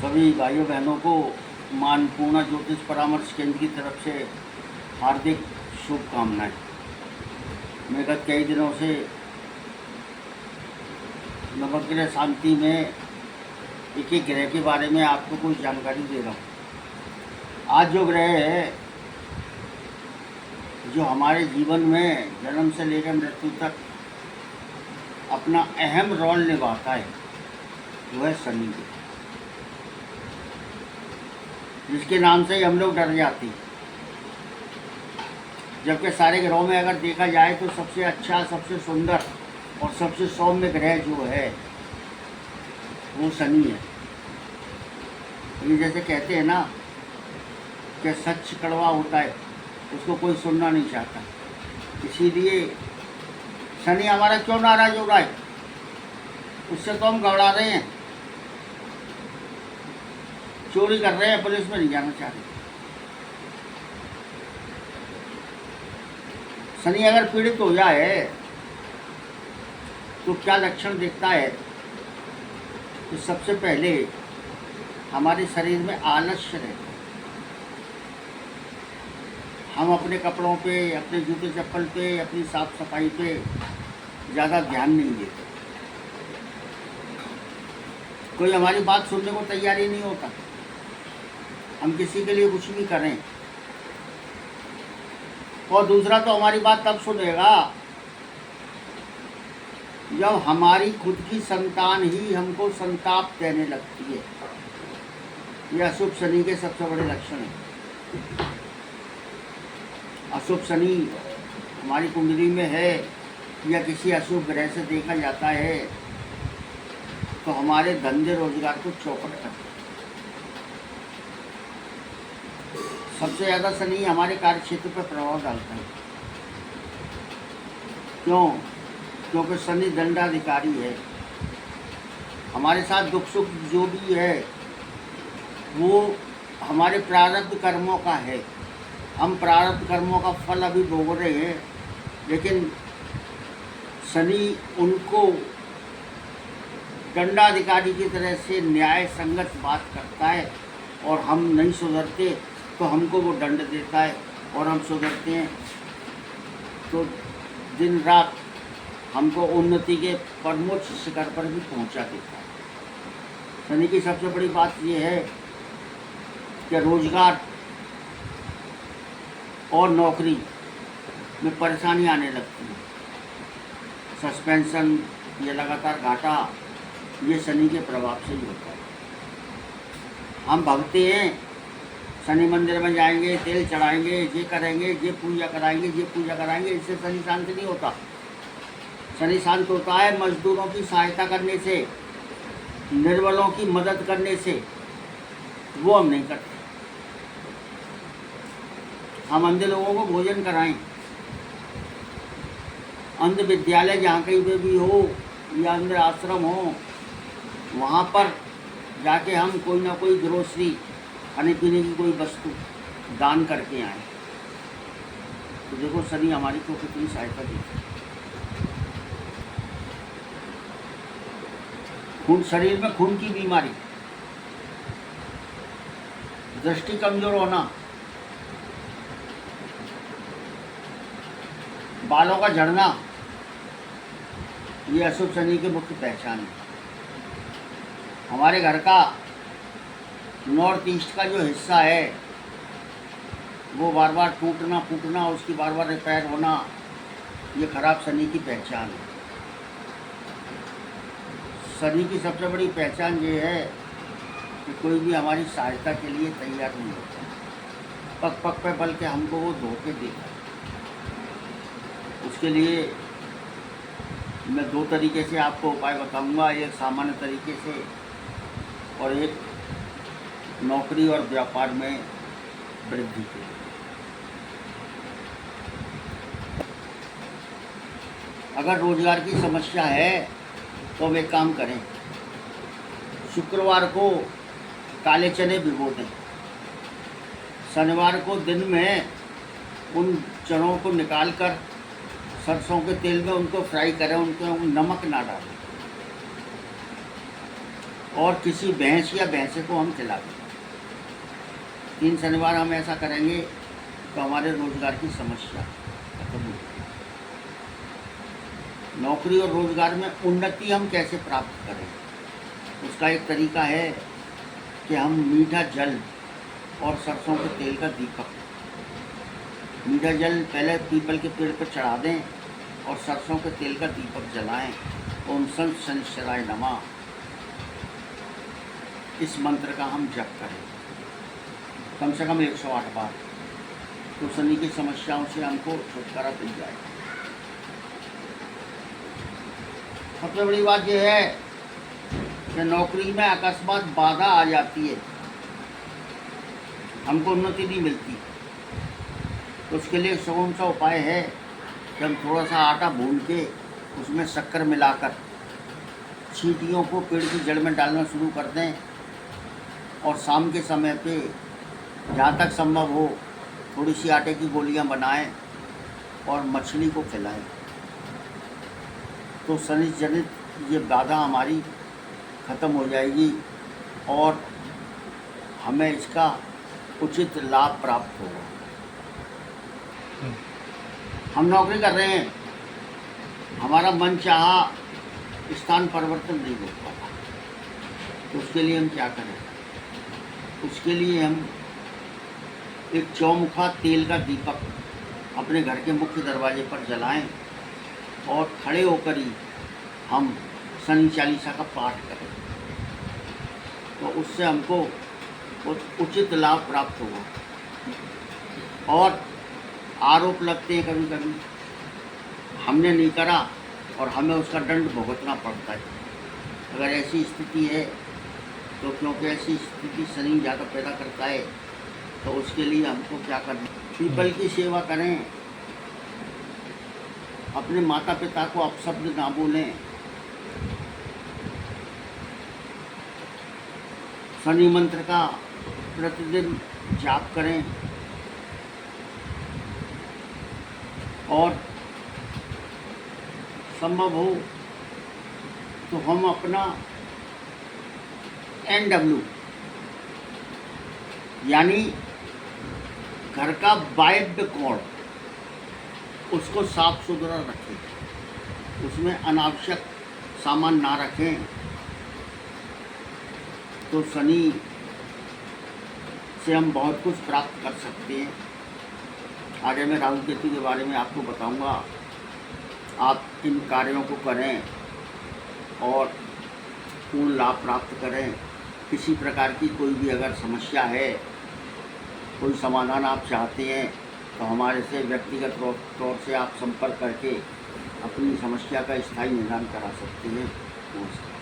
सभी भाइयों बहनों को मां अन्नपूर्णा ज्योतिष परामर्श केंद्र की तरफ से हार्दिक शुभकामनाएं। मैं गत कई दिनों से नवग्रह शांति में एक एक ग्रह के बारे में आपको कुछ जानकारी दे रहा हूँ। आज जो ग्रह है जो हमारे जीवन में जन्म से लेकर मृत्यु तक अपना अहम रोल निभाता है वो है शनि ग्रह, जिसके नाम से ही हम लोग डर जाते हैं। जबकि सारे ग्रहों में अगर देखा जाए तो सबसे अच्छा, सबसे सुंदर और सबसे सौम्य ग्रह जो है वो शनि है। ये जैसे कहते हैं ना कि सच कड़वा होता है, उसको कोई सुनना नहीं चाहता। इसीलिए शनि हमारा क्यों नाराज हो रहा है, उससे तो हम घबरा रहे हैं, चोरी कर रहे हैं, पुलिस में नहीं जाना चाह रहे। शनि अगर पीड़ित हो जाए तो क्या लक्षण दिखता है? तो सबसे पहले हमारे शरीर में आलस्य रहता है। हम अपने कपड़ों पे, अपने जूते चप्पल पे, अपनी साफ सफाई पे ज़्यादा ध्यान नहीं देते। कोई हमारी बात सुनने को तैयार ही नहीं होता। हम किसी के लिए कुछ भी करें, और दूसरा तो हमारी बात तब सुनेगा जब हमारी खुद की संतान ही हमको संताप देने लगती है। यह अशुभ शनि के सबसे बड़े लक्षण हैं। अशुभ शनि हमारी कुंडली में है या किसी अशुभ ग्रह से देखा जाता है तो हमारे धंधे रोजगार को चौपट करता है। सबसे ज़्यादा शनि हमारे कार्य क्षेत्र पर प्रभाव डालता है। क्यों? क्योंकि शनि दंडाधिकारी है। हमारे साथ दुख सुख जो भी है वो हमारे प्रारब्ध कर्मों का है। हम प्रारब्ध कर्मों का फल अभी भोग रहे हैं, लेकिन शनि उनको दंडाधिकारी की तरह से न्याय संगत बात करता है, और हम नहीं सुधरते तो हमको वो दंड देता है, और हम सुधरते हैं तो दिन रात हमको उन्नति के परमोच्च शिखर पर भी पहुंचा देता है। शनि की सबसे बड़ी बात ये है कि रोजगार और नौकरी में परेशानी आने लगती है। सस्पेंशन, ये लगातार घाटा, ये शनि के प्रभाव से ही होता है। हम भगते हैं, शनि मंदिर में जाएंगे, तेल चढ़ाएंगे, ये करेंगे, ये पूजा कराएंगे, ये पूजा कराएंगे, इससे शनि शांत नहीं होता। शनि शांत होता है मजदूरों की सहायता करने से, निर्बलों की मदद करने से। वो हम नहीं करते। हम अंधे लोगों को भोजन कराएं, अंध विद्यालय जहाँ कहीं पे भी हो या अंध आश्रम हो, वहाँ पर जाके हम कोई ना कोई ग्रोसरी, खाने पीने की कोई वस्तु दान करके आएँ। तो देखो शनि हमारी को कितनी सहायता देती है। खून, शरीर में खून की बीमारी, दृष्टि कमजोर होना, बालों का झड़ना, ये अशुभ शनि की मुख्य पहचान है। हमारे घर का नॉर्थ ईस्ट का जो हिस्सा है वो बार बार टूटना फूटना, उसकी बार बार रिपेयर होना, ये खराब शनि की पहचान है। शनि की सबसे बड़ी पहचान ये है कि कोई भी हमारी सहायता के लिए तैयार नहीं होता। पग पग पे बल के हमको वो धोखे देता है। उसके लिए मैं दो तरीके से आपको उपाय बताऊंगा, एक सामान्य तरीके से और एक नौकरी और व्यापार में वृद्धि के लिए। अगर रोजगार की समस्या है तो हम एक काम करें, शुक्रवार को काले चने भिगो दें, शनिवार को दिन में उन चनों को निकालकर सरसों के तेल में उनको फ्राई करें, उनको नमक ना डालें। और किसी भैंस या भैंसे को हम खिला दें। 3 शनिवार हम ऐसा करेंगे तो हमारे रोजगार की समस्या खत्म होगी। नौकरी और रोजगार में उन्नति हम कैसे प्राप्त करें, उसका एक तरीका है कि हम मीठा जल और सरसों के तेल का दीपक, मीठा जल पहले पीपल के पेड़ पर चढ़ा दें और सरसों के तेल का दीपक जलाएं। ओम संत शनिश्चराय नमः, इस मंत्र का हम जप करें कम से कम 108 बार, तो शनि की समस्याओं से हमको छुटकारा मिल जाए। सबसे बड़ी बात यह है कि नौकरी में अकस्मात बाधा आ जाती है, हमको उन्नति नहीं मिलती, तो उसके लिए सुगम सा उपाय है कि हम थोड़ा सा आटा भून के उसमें शक्कर मिलाकर चींटियों को पेड़ की जड़ में डालना शुरू कर दें और शाम के समय पे जहाँ तक संभव हो थोड़ी सी आटे की गोलियां बनाएं और मछली को खिलाएं, तो शनि जनित ये बाधा हमारी ख़त्म हो जाएगी और हमें इसका उचित लाभ प्राप्त होगा। हम नौकरी कर रहे हैं, हमारा मन चाहा स्थान परिवर्तन नहीं हो पाता, तो उसके लिए हम क्या करें? उसके लिए हम एक चौमुखा तेल का दीपक अपने घर के मुख्य दरवाजे पर जलाएं और खड़े होकर ही हम शनि चालीसा का पाठ करें, तो उससे हमको उचित लाभ प्राप्त होगा। और आरोप लगते हैं कभी कभी, हमने नहीं करा और हमें उसका दंड भुगतना पड़ता है। अगर ऐसी स्थिति है तो क्योंकि ऐसी स्थिति शनि ज़्यादा पैदा करता है, तो उसके लिए हमको क्या करना? पीपल की सेवा करें, अपने माता पिता को अपशब्द ना बोलें, शनि मंत्र का प्रतिदिन जाप करें और संभव हो तो हम अपना NW यानी घर का वायव्य कोण उसको साफ सुथरा रखें, उसमें अनावश्यक सामान ना रखें, तो शनि से हम बहुत कुछ प्राप्त कर सकते हैं। आगे मैं राहु केतु के बारे में आपको बताऊंगा। आप इन कार्यों को करें और पूर्ण लाभ प्राप्त करें। किसी प्रकार की कोई भी अगर समस्या है, कोई समाधान आप चाहते हैं, तो हमारे से व्यक्तिगत तौर से आप संपर्क करके अपनी समस्या का स्थायी निदान करा सकते हैं। नमस्कार।